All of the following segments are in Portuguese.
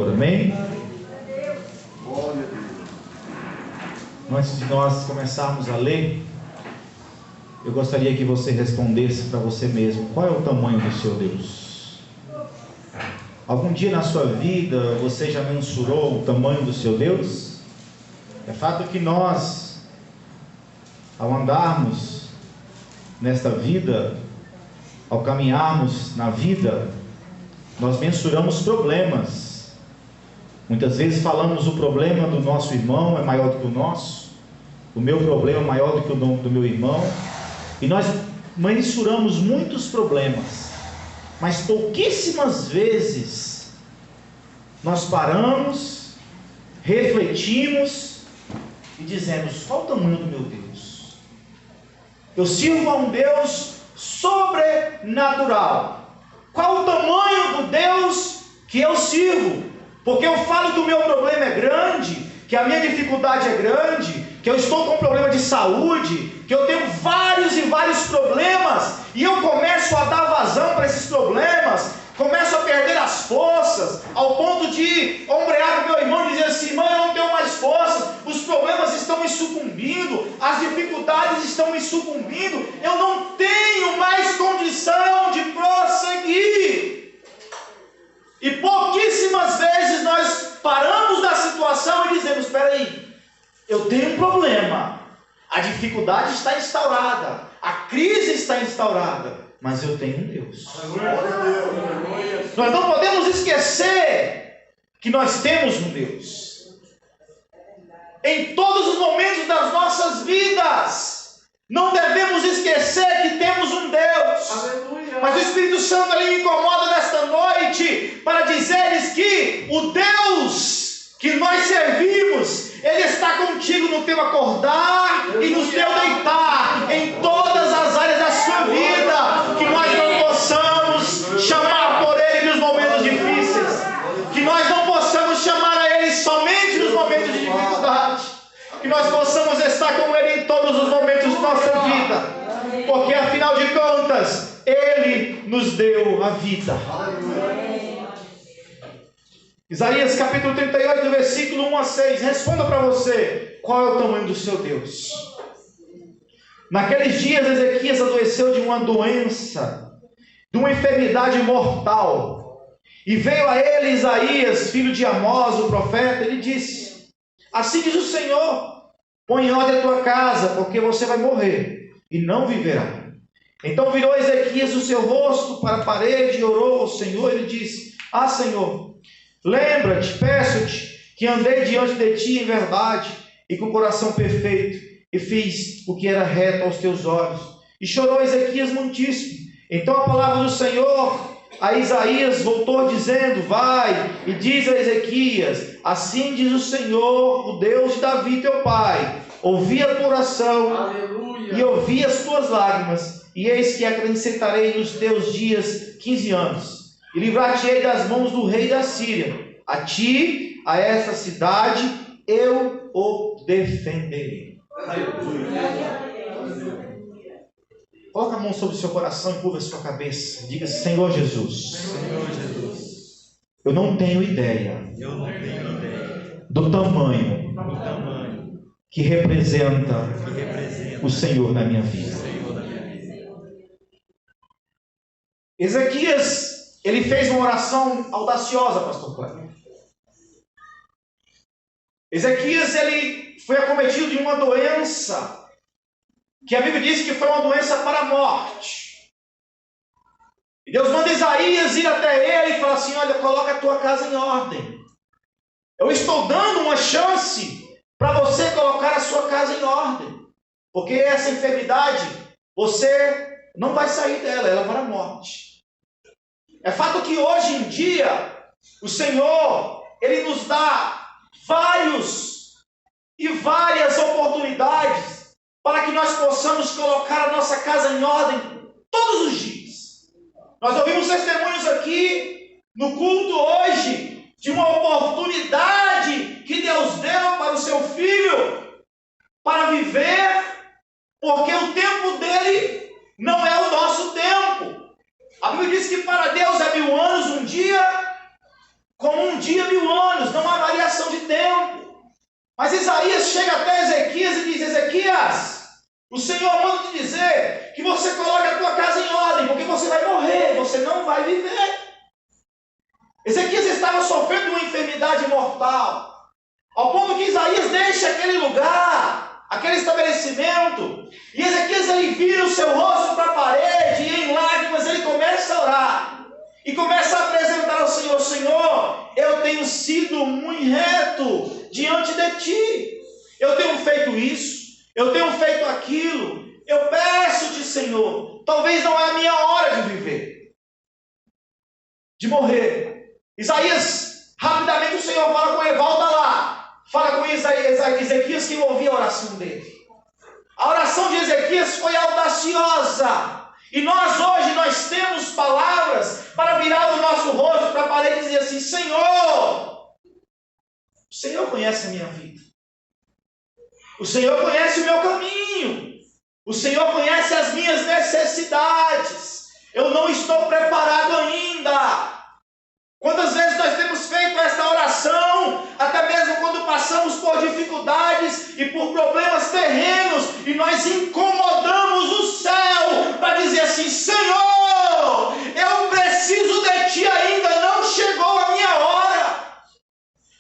Senhor, amém? Antes de nós começarmos a ler, eu gostaria que você respondesse para você mesmo: qual é o tamanho do seu Deus? Algum dia na sua vida você já mensurou o tamanho do seu Deus? É fato que nós, ao andarmos nesta vida, ao caminharmos na vida, nós mensuramos problemas. Muitas vezes falamos: o problema do nosso irmão é maior do que o nosso, o meu problema é maior do que o do meu irmão, e nós mensuramos muitos problemas, mas pouquíssimas vezes nós paramos, refletimos e dizemos: qual o tamanho do meu Deus? Eu sirvo a um Deus sobrenatural. Qual o tamanho do Deus que eu sirvo? Porque eu falo que o meu problema é grande, que a minha dificuldade é grande, que eu estou com problema de saúde, que eu tenho vários e vários problemas, e eu começo a dar vazão para esses problemas, começo a perder as forças, ao ponto de ombrear com meu irmão e dizer assim: irmão, eu não tenho mais forças, os problemas estão me sucumbindo, as dificuldades estão me sucumbindo, eu não tenho mais condição de prosseguir. E pouquíssimas vezes nós paramos da situação e dizemos: espera aí, eu tenho um problema, a dificuldade está instaurada, a crise está instaurada, mas eu tenho um Deus. Nós não podemos esquecer que nós temos um Deus. Em todos os momentos das nossas vidas, não devemos esquecer que temos um Deus. Aleluia. Mas o Espírito Santo ali me incomoda nesta noite para dizer-lhes que o Deus que nós servimos, Ele está contigo no teu acordar e no teu deitar, em todas as áreas da sua vida. Que nós não possamos chamar por Ele nos momentos difíceis, que nós não possamos chamar a Ele somente nos momentos de dificuldade, que nós possamos estar com Ele em todos os momentos da nossa vida, porque afinal de contas Ele nos deu a vida. Isaías capítulo 38, versículo 1 a 6. Responda para você: qual é o tamanho do seu Deus? Naqueles dias Ezequias adoeceu de uma doença, de uma enfermidade mortal, e veio a ele Isaías, filho de Amós, o profeta. Ele disse: assim diz o Senhor, põe em ordem a tua casa, porque você vai morrer e não viverá. Então virou Ezequias o seu rosto para a parede e orou ao Senhor. Ele disse: ah, Senhor, lembra-te, peço-te, que andei diante de ti em verdade e com coração perfeito, e fiz o que era reto aos teus olhos. E chorou Ezequias muitíssimo. Então a palavra do Senhor a Isaías voltou dizendo: vai e diz a Ezequias: assim diz o Senhor, o Deus de Davi teu pai, ouvi a tua oração, aleluia, e ouvi as tuas lágrimas, e eis que acrescentarei nos teus dias 15 anos, e livrar-te-ei das mãos do rei da Síria. A ti, a esta cidade, eu o defenderei. Coloque a mão sobre o seu coração e curva a sua cabeça. Diga: Senhor Jesus, eu não tenho ideia do tamanho que representa o Senhor na minha vida. Ezequias, ele fez uma oração audaciosa, pastor Cláudio. Ezequias, ele foi acometido de uma doença, que a Bíblia diz que foi uma doença para a morte. E Deus manda Isaías ir até ele e falar assim: olha, coloca a tua casa em ordem. Eu estou dando uma chance para você colocar a sua casa em ordem, porque essa enfermidade, você não vai sair dela, ela é para a morte. É fato que hoje em dia, o Senhor, Ele nos dá várias oportunidades para que nós possamos colocar a nossa casa em ordem todos os dias. Nós ouvimos testemunhos aqui no culto hoje de uma oportunidade que Deus deu para o seu filho para viver, porque o tempo dele não é o nosso tempo. A Bíblia diz que para Deus é 1000 anos um dia, como um dia 1000 anos, não há variação de tempo. Mas Isaías chega até Ezequias e diz: Ezequias, o Senhor manda te dizer que você coloque a tua casa em ordem, porque você vai morrer, você não vai viver. Ezequias estava sofrendo uma enfermidade mortal, ao ponto que Isaías deixa aquele lugar, aquele estabelecimento, e Ezequias ele vira o seu rosto para a parede, e em lágrimas ele começa a orar, e começa a apresentar ao Senhor: Senhor, eu tenho sido muito reto diante de Ti, eu tenho feito isso, eu tenho feito aquilo, eu peço-te, Senhor, talvez não é a minha hora de viver, de morrer. Isaías, rapidamente o Senhor fala com ele: volta lá, fala com Ezequias, que ouvia a oração dele. A oração de Ezequias foi audaciosa, e nós hoje temos palavras para virar o nosso rosto para a parede e dizer assim: Senhor, o Senhor conhece a minha vida, o Senhor conhece o meu caminho, o Senhor conhece as minhas necessidades, eu não estou preparado ainda. Quantas vezes nós temos feito esta oração, até mesmo quando passamos por dificuldades e por problemas terrenos, e nós incomodamos o céu para dizer assim: Senhor, eu preciso de Ti ainda, não chegou a minha hora.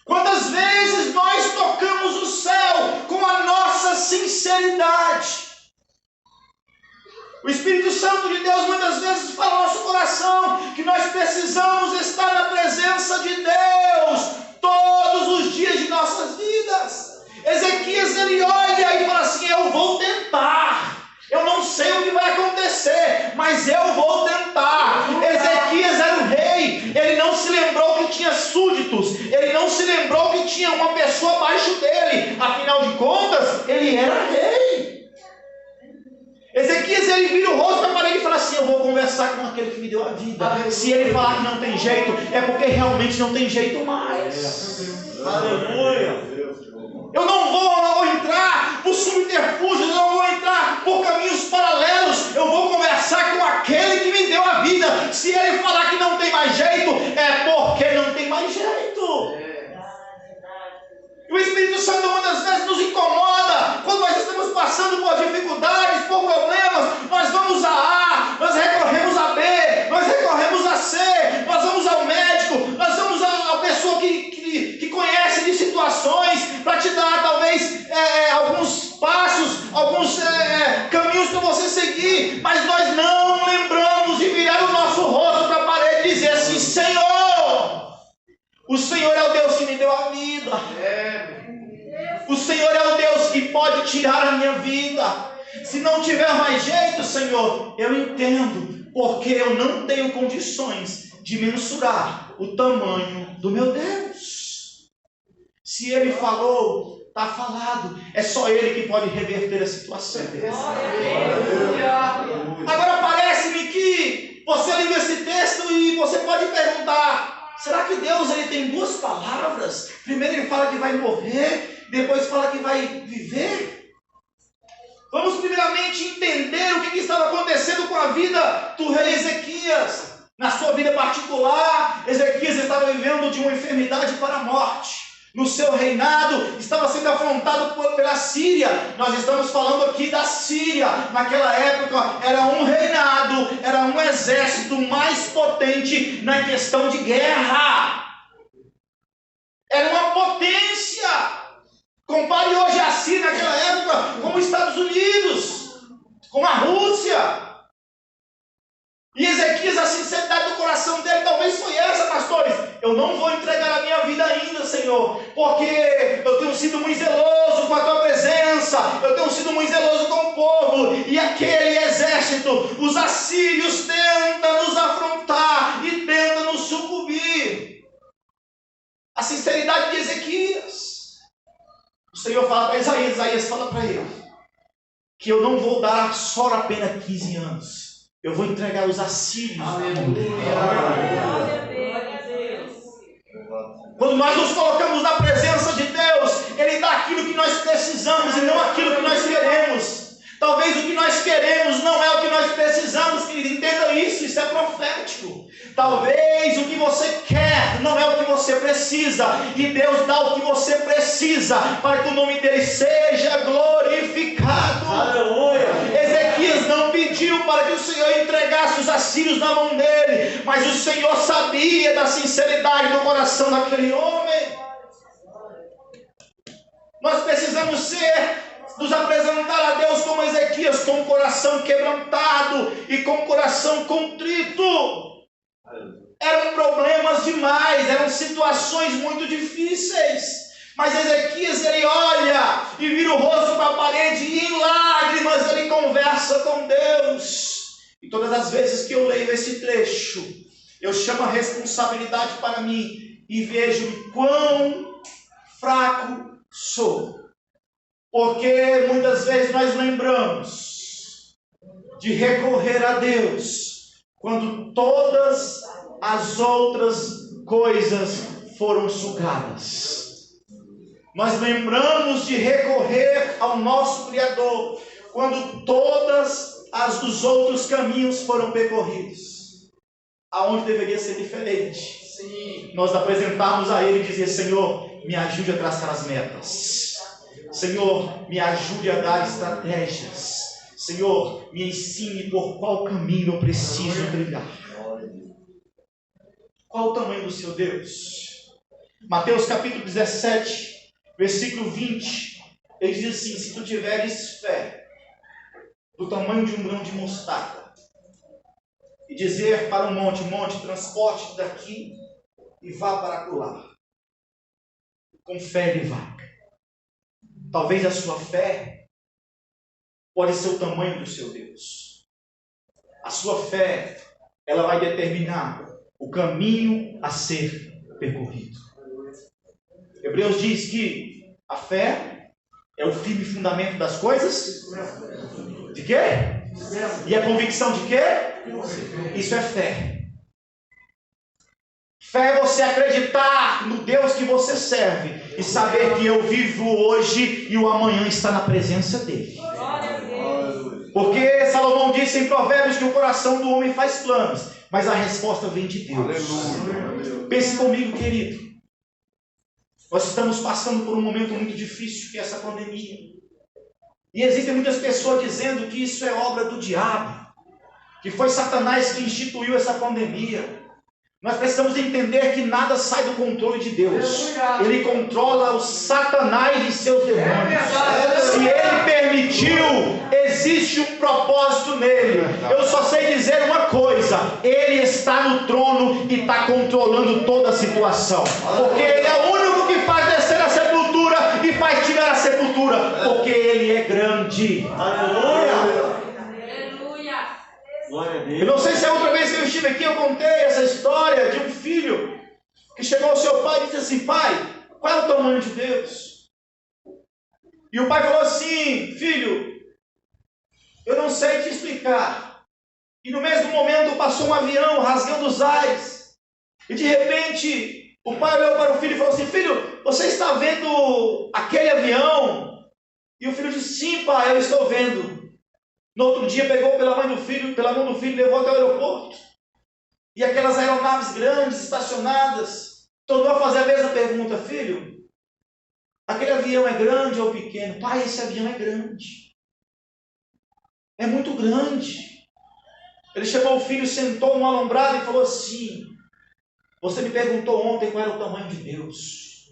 Quantas vezes nós tocamos o céu com a nossa sinceridade? O Espírito Santo de Deus muitas vezes fala ao nosso coração que nós precisamos estar na presença de Deus todos os dias de nossas vidas. Ezequias ele olha e fala assim: eu vou tentar, eu não sei o que vai acontecer, mas eu vou tentar. Ezequias era o rei, ele não se lembrou que tinha súditos, ele não se lembrou que tinha uma pessoa abaixo dele, afinal de contas ele era rei. Ezequias ele vira o rosto para a parede e fala assim: eu vou conversar com aquele que me deu a vida. Se ele falar que não tem jeito, é porque realmente não tem jeito mais. Aleluia. Eu não vou entrar por subterfúgios, eu não vou entrar por caminhos paralelos, eu vou conversar com aquele que me deu a vida. Se ele falar que não tem mais jeito, é porque não tem mais jeito. E o Espírito Santo muitas vezes nos incomoda quando nós estamos passando por dificuldades, por problemas. Nós vamos a A, nós recorremos a B, nós recorremos a C, nós vamos ao médico, nós vamos à pessoa que conhece de situações para te dar talvez alguns passos, alguns caminhos para você seguir, mas nós não lembramos de virar o nosso rosto para a parede e dizer assim: Senhor, o Senhor é o Deus que me deu a vida. O Senhor é o Deus que pode tirar a minha vida. Se não tiver mais jeito, Senhor, eu entendo, porque eu não tenho condições de mensurar o tamanho do meu Deus. Se Ele falou, está falado. É só Ele que pode reverter a situação. Agora parece-me que você lê esse texto e você pode perguntar: será que Deus ele tem duas palavras? Primeiro ele fala que vai morrer, depois fala que vai viver. Vamos primeiramente entender o que estava acontecendo com a vida do rei Ezequias. Na sua vida particular, Ezequias estava vivendo de uma enfermidade para a morte. No seu reinado, estava sendo afrontado pela Síria. Nós estamos falando aqui da Síria. Naquela época, era um reinado, era um exército mais potente na questão de guerra. Era uma potência. Compare hoje a Síria naquela época com os Estados Unidos, com a Rússia. E Ezequias, a sinceridade do coração dele talvez foi essa, pastores: eu não vou entregar a minha vida ainda, Senhor, porque eu tenho sido muito zeloso com a tua presença, eu tenho sido muito zeloso com o povo, e aquele exército, os assírios, tenta nos afrontar e tenta nos sucumbir. A sinceridade de Ezequias. O Senhor fala para Isaías, Isaías fala para ele que eu não vou dar só apenas 15 anos. Eu vou entregar os assírios na mão dele. Quando nós nos colocamos na presença de Deus, Ele dá aquilo que nós precisamos e não aquilo que nós queremos. Talvez o que nós queremos não é o que nós precisamos, querido. Entenda isso, isso é profético. Talvez o que você quer não é o que você precisa, e Deus dá o que você precisa para que o nome dele seja glorificado. Aleluia. Ezequias não pediu para que o Senhor entregasse os assírios na mão dele, mas o Senhor sabia da sinceridade do coração daquele homem. Nós precisamos nos apresentar a Deus como Ezequias, com o coração quebrantado e com o coração contrito. Eram problemas demais, eram situações muito difíceis, mas Ezequias, ele olha e vira o rosto para a parede e em lágrimas ele conversa com Deus. E todas as vezes que eu leio esse trecho, eu chamo a responsabilidade para mim e vejo quão fraco sou. Porque muitas vezes nós lembramos de recorrer a Deus quando todas as outras coisas foram sugadas. Nós lembramos de recorrer ao nosso Criador quando todas os outros caminhos foram percorridos. Aonde deveria ser diferente. Sim. Nós apresentarmos a Ele e dizer: Senhor, me ajude a traçar as metas. Senhor, me ajude a dar estratégias. Senhor, me ensine por qual caminho eu preciso trilhar. Qual o tamanho do seu Deus? Mateus capítulo 17, versículo 20. Ele diz assim: se tu tiveres fé do tamanho de um grão de mostarda, e dizer para o monte: monte, transporte daqui e vá para acolá. Com fé ele vai. Talvez a sua fé pode ser o tamanho do seu Deus. A sua fé, ela vai determinar o caminho a ser percorrido. Hebreus diz que a fé é o firme fundamento das coisas. De quê? E a convicção de quê? Isso é fé. Fé é você acreditar no Deus que você serve e saber que eu vivo hoje e o amanhã está na presença dele. Porque Salomão disse em Provérbios que o coração do homem faz planos, mas a resposta vem de Deus. Aleluia. Pense comigo, querido. Nós estamos passando por um momento muito difícil, que é essa pandemia. E existem muitas pessoas dizendo que isso é obra do diabo, que foi Satanás que instituiu essa pandemia. Nós precisamos entender que nada sai do controle de Deus. Ele controla o Satanás e seus demônios. Se ele permitiu, existe um propósito nele. Eu só sei dizer uma coisa: ele está no trono e está controlando toda a situação. Porque ele é o único que faz descer a sepultura e faz tirar a sepultura. Porque ele é grande. Aleluia. Eu não sei se a outra vez que eu estive aqui eu contei essa história de um filho que chegou ao seu pai e disse assim: pai, qual é o tamanho de Deus? E o pai falou assim: filho, eu não sei te explicar. E no mesmo momento passou um avião rasgando os ares. E de repente o pai olhou para o filho e falou assim: filho, você está vendo aquele avião? E o filho disse: sim, pai, eu estou vendo. No outro dia pegou pela mão do filho e levou até o aeroporto. E aquelas aeronaves grandes, estacionadas, tornou a fazer a mesma pergunta: filho, aquele avião é grande ou pequeno? Pai, esse avião é grande. É muito grande. Ele chamou o filho, sentou no alombrado e falou assim: você me perguntou ontem qual era o tamanho de Deus.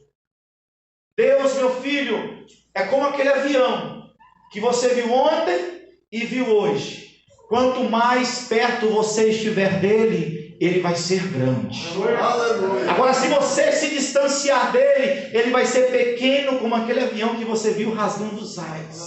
Deus, meu filho, é como aquele avião que você viu ontem e viu hoje. Quanto mais perto você estiver dele, ele vai ser grande. Aleluia. Agora, se você se distanciar dele, ele vai ser pequeno como aquele avião que você viu rasgando os ares.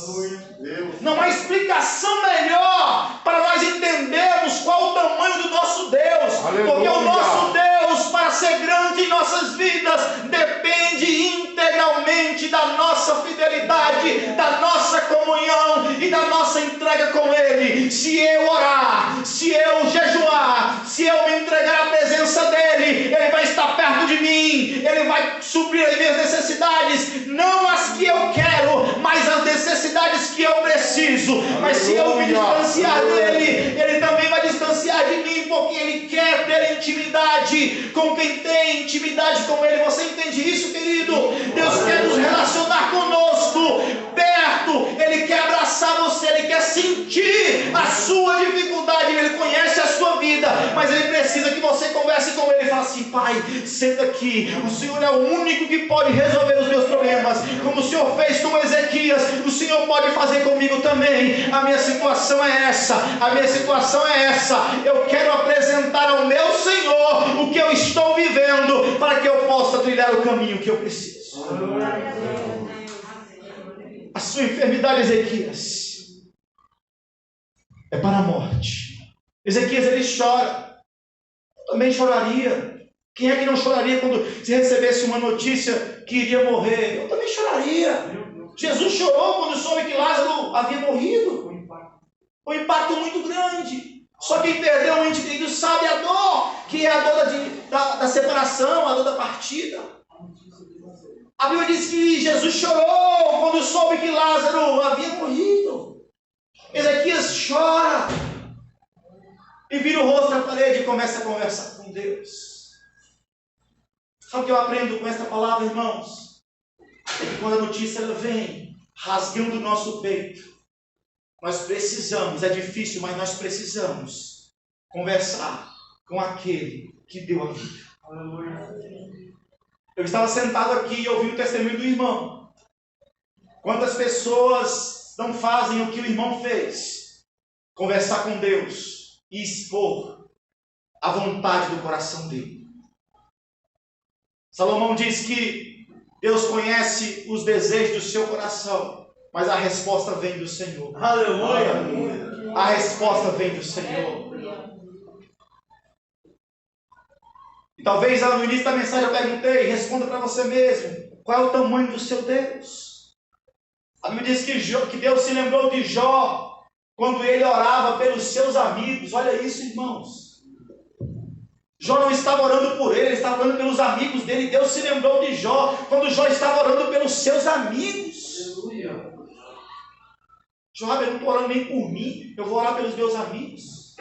Não há explicação melhor para nós entendermos qual o tamanho do nosso Deus. Aleluia. Porque o nosso Deus, para ser grande em nossas vidas, depende integralmente da nossa fidelidade, da nossa comunhão e da nossa entrega com ele. Se eu orar, se eu jejuar, se eu me entregar à presença dele, ele vai estar perto de mim, ele vai suprir as minhas necessidades, não as que eu quero, mas as necessidades dificuldades que eu preciso, mas se eu me distanciar dele, ele também vai distanciar de mim, porque ele quer ter intimidade com quem tem intimidade com ele. Você entende isso, querido? Deus quer nos relacionar conosco, perto, ele quer abraçar você, ele quer sentir a sua dificuldade, ele conhece a sua vida, mas ele precisa que você converse com ele e fale assim: pai, senta aqui, o Senhor é o único que pode resolver os meus problemas, como o Senhor fez com Ezequias, o Senhor pode fazer comigo também. A minha situação é essa, eu quero apresentar ao meu Senhor o que eu estou vivendo, para que eu possa trilhar o caminho que eu preciso. A sua enfermidade, Ezequias, é para a morte. Ezequias, ele chora. Eu também choraria. Quem é que não choraria quando se recebesse uma notícia que iria morrer? Eu também choraria. Jesus chorou quando soube que Lázaro havia morrido. Um impacto muito grande. Só quem perdeu um ente querido sabe a dor, que é a dor da separação, a dor da partida. A Bíblia diz que Jesus chorou quando soube que Lázaro havia morrido. Ezequias chora e vira o rosto na parede e começa a conversar com Deus. Sabe o que eu aprendo com esta palavra, irmãos? É que quando a notícia ela vem rasgando o nosso peito, nós precisamos, é difícil, mas nós precisamos conversar com aquele que deu a vida. Eu estava sentado aqui e ouvi o testemunho do irmão. Quantas pessoas não fazem o que o irmão fez? Conversar com Deus e expor a vontade do coração dele. Salomão diz que Deus conhece os desejos do seu coração, mas a resposta vem do Senhor. Aleluia! A resposta vem do Senhor. E talvez no início da mensagem eu perguntei, responda para você mesmo, qual é o tamanho do seu Deus? A Bíblia diz que Deus se lembrou de Jó quando ele orava pelos seus amigos. Olha isso, irmãos. Jó não estava orando por ele estava orando pelos amigos dele. Deus se lembrou de Jó quando Jó estava orando pelos seus amigos. Aleluia. Jó, eu não estou orando nem por mim, eu vou orar pelos meus amigos.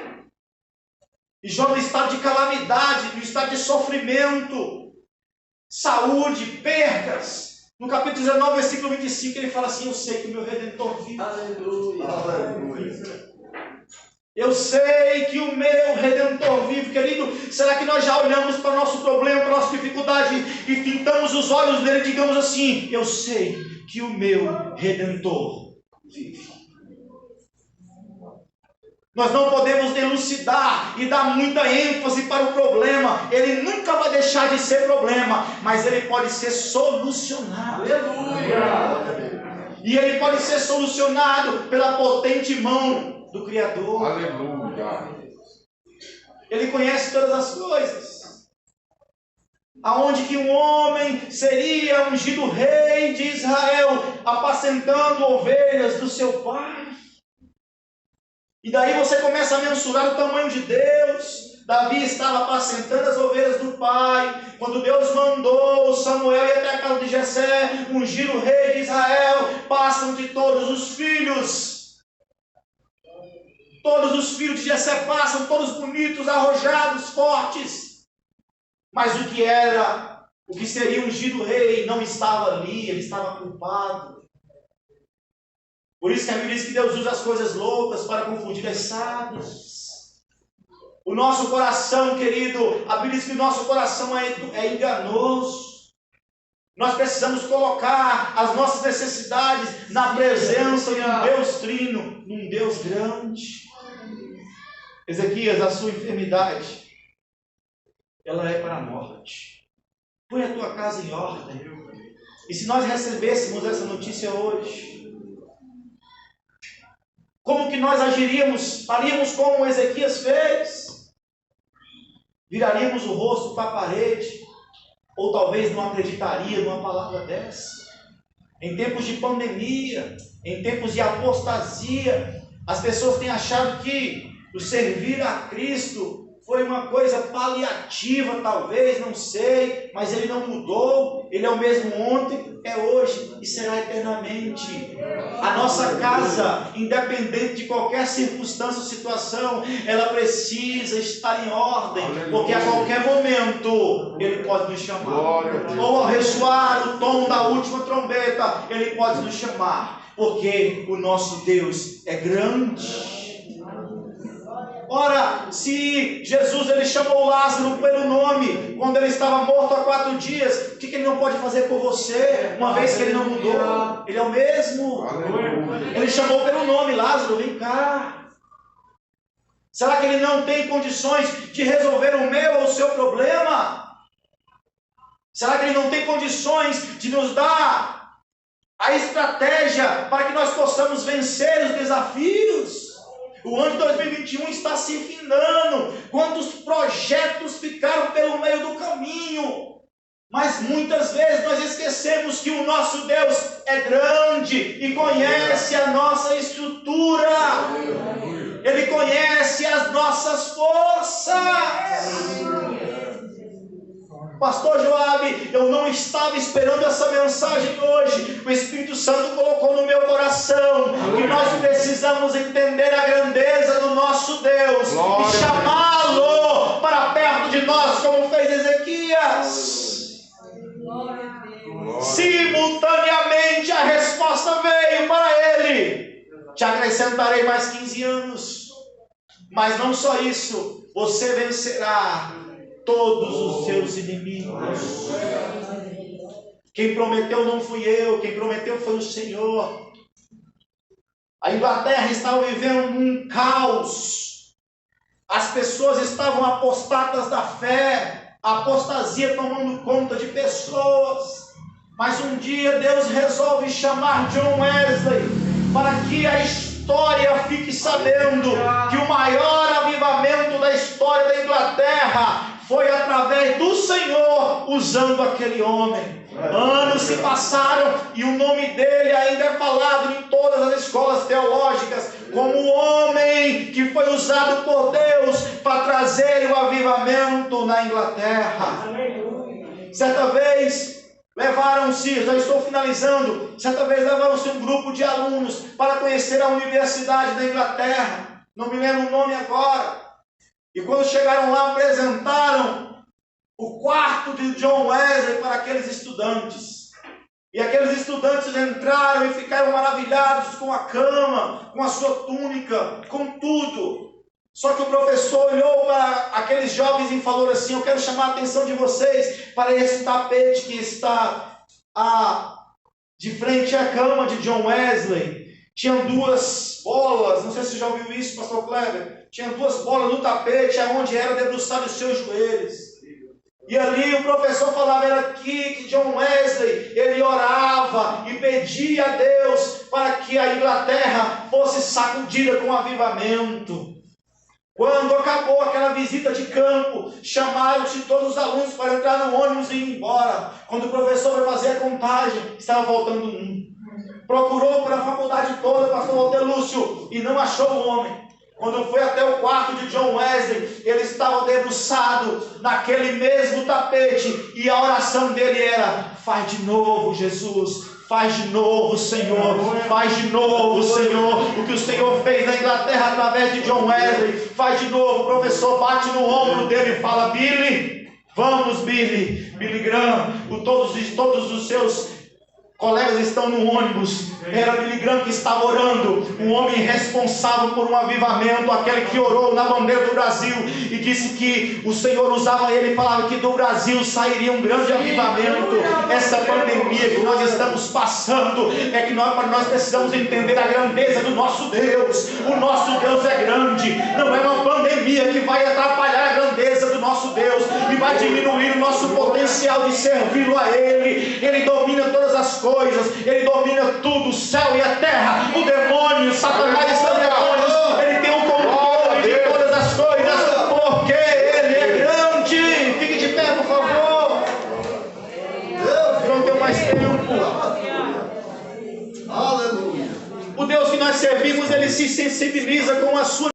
E Jó no estado de calamidade, no estado de sofrimento, saúde, percas. No capítulo 19, versículo 25, ele fala assim: eu sei que o meu Redentor vive. Aleluia. Aleluia. Eu sei que o meu Redentor vive, querido. Será que nós já olhamos para o nosso problema, para a nossa dificuldade e pintamos os olhos nele e digamos assim: eu sei que o meu Redentor vive. Nós não podemos elucidar e dar muita ênfase para o problema. Ele nunca vai deixar de ser problema, mas ele pode ser solucionado. Aleluia! E ele pode ser solucionado pela potente mão do Criador. Aleluia! Ele conhece todas as coisas. Aonde que um homem seria ungido rei de Israel, apacentando ovelhas do seu pai. E daí você começa a mensurar o tamanho de Deus. Davi estava apacentando as ovelhas do pai, quando Deus mandou Samuel ir até a casa de Jessé, ungir o rei de Israel. Passam de todos os filhos. Todos os filhos de Jessé passam, todos bonitos, arrojados, fortes. Mas o que seria ungido rei não estava ali, ele estava culpado. Por isso que a Bíblia diz que Deus usa as coisas loucas para confundir as sábias. O nosso coração, querido, a Bíblia diz que o nosso coração é enganoso. Nós precisamos colocar as nossas necessidades na presença de um Deus trino, num Deus grande. Ezequias, a sua enfermidade, ela é para a morte. Põe a tua casa em ordem. E se nós recebêssemos essa notícia hoje, como que nós agiríamos? Faríamos como Ezequias fez? Viraríamos o rosto para a parede? Ou talvez não acreditaria numa palavra dessa? Em tempos de pandemia, em tempos de apostasia, as pessoas têm achado que o servir a Cristo foi uma coisa paliativa, talvez, não sei, mas Ele não mudou. Ele é o mesmo ontem, é hoje e será eternamente. A nossa casa, independente de qualquer circunstância ou situação, ela precisa estar em ordem, porque a qualquer momento Ele pode nos chamar. Ou ao ressoar o tom da última trombeta, Ele pode nos chamar, porque o nosso Deus é grande. Ora, se Jesus ele chamou Lázaro pelo nome, quando ele estava morto há 4 dias, o que ele não pode fazer por você, uma vez que ele não mudou? Ele é o mesmo. Ele chamou pelo nome: Lázaro, vem cá. Será que ele não tem condições de resolver o meu ou o seu problema? Será que ele não tem condições de nos dar a estratégia para que nós possamos vencer os desafios? O ano de 2021 está se findando. Quantos projetos ficaram pelo meio do caminho? Mas muitas vezes nós esquecemos que o nosso Deus é grande e conhece a nossa estrutura. Ele conhece as nossas forças. Pastor Joabe, eu não estava esperando essa mensagem hoje. O Espírito Santo colocou no meu coração que nós precisamos entender a grandeza do nosso Deus e chamá-lo para perto de nós, como fez Ezequias. Simultaneamente a resposta veio para ele: te acrescentarei mais 15 anos. Mas não só isso, você vencerá todos os seus inimigos. Quem prometeu não fui eu, quem prometeu foi o Senhor. A Inglaterra estava vivendo um caos. As pessoas estavam apostatas da fé, a apostasia tomando conta de pessoas. Mas um dia Deus resolve chamar John Wesley para que a história fique sabendo que o maior avivamento da história da Inglaterra foi através do Senhor usando aquele homem. Anos se passaram e o nome dele ainda é falado em todas as escolas teológicas como o homem que foi usado por Deus para trazer o avivamento na Inglaterra. Certa vez levaram-se, já estou finalizando, certa vez levaram-se um grupo de alunos para conhecer a Universidade da Inglaterra. Não me lembro o nome agora. E quando chegaram lá, apresentaram o quarto de John Wesley para aqueles estudantes. E aqueles estudantes entraram e ficaram maravilhados com a cama, com a sua túnica, com tudo. Só que o professor olhou para aqueles jovens e falou assim: eu quero chamar a atenção de vocês para esse tapete que está de frente à cama de John Wesley. Tinham 2 bolas, não sei se você já ouviu isso, pastor Kleber. Tinha 2 bolas no tapete, aonde era debruçado os seus joelhos. E ali o professor falava, era aqui que John Wesley, ele orava e pedia a Deus para que a Inglaterra fosse sacudida com avivamento. Quando acabou aquela visita de campo, chamaram-se todos os alunos para entrar no ônibus e ir embora. Quando o professor foi fazer a contagem, estava faltando 1. Procurou pela faculdade toda, pastor Walter Lúcio, e não achou o homem. Quando foi até o quarto de John Wesley, ele estava debruçado naquele mesmo tapete, e a oração dele era: faz de novo, Jesus, faz de novo, Senhor, faz de novo, Senhor, o que o Senhor fez na Inglaterra através de John Wesley, faz de novo. O professor bate no ombro dele e fala: Billy, vamos Billy Graham, todos os seus colegas estão no ônibus. Era Billy Graham que estava orando, um homem responsável por um avivamento, aquele que orou na bandeira do Brasil e disse que o Senhor usava ele e falava que do Brasil sairia um grande avivamento. Essa pandemia que nós estamos passando é que nós precisamos entender a grandeza do nosso Deus. O nosso Deus é grande, não é uma pandemia que vai atrapalhar a grandeza do nosso Deus e vai diminuir o nosso potencial de servi-lo a Ele. Ele domina todas as coisas, Ele domina tudo, o céu e a terra, o demônio, Satanás e seus demônios. Ele tem o controle de todas as coisas, porque Ele é grande. Fique de pé, por favor. Não tenho mais tempo. Aleluia. O Deus que nós servimos, Ele se sensibiliza com a sua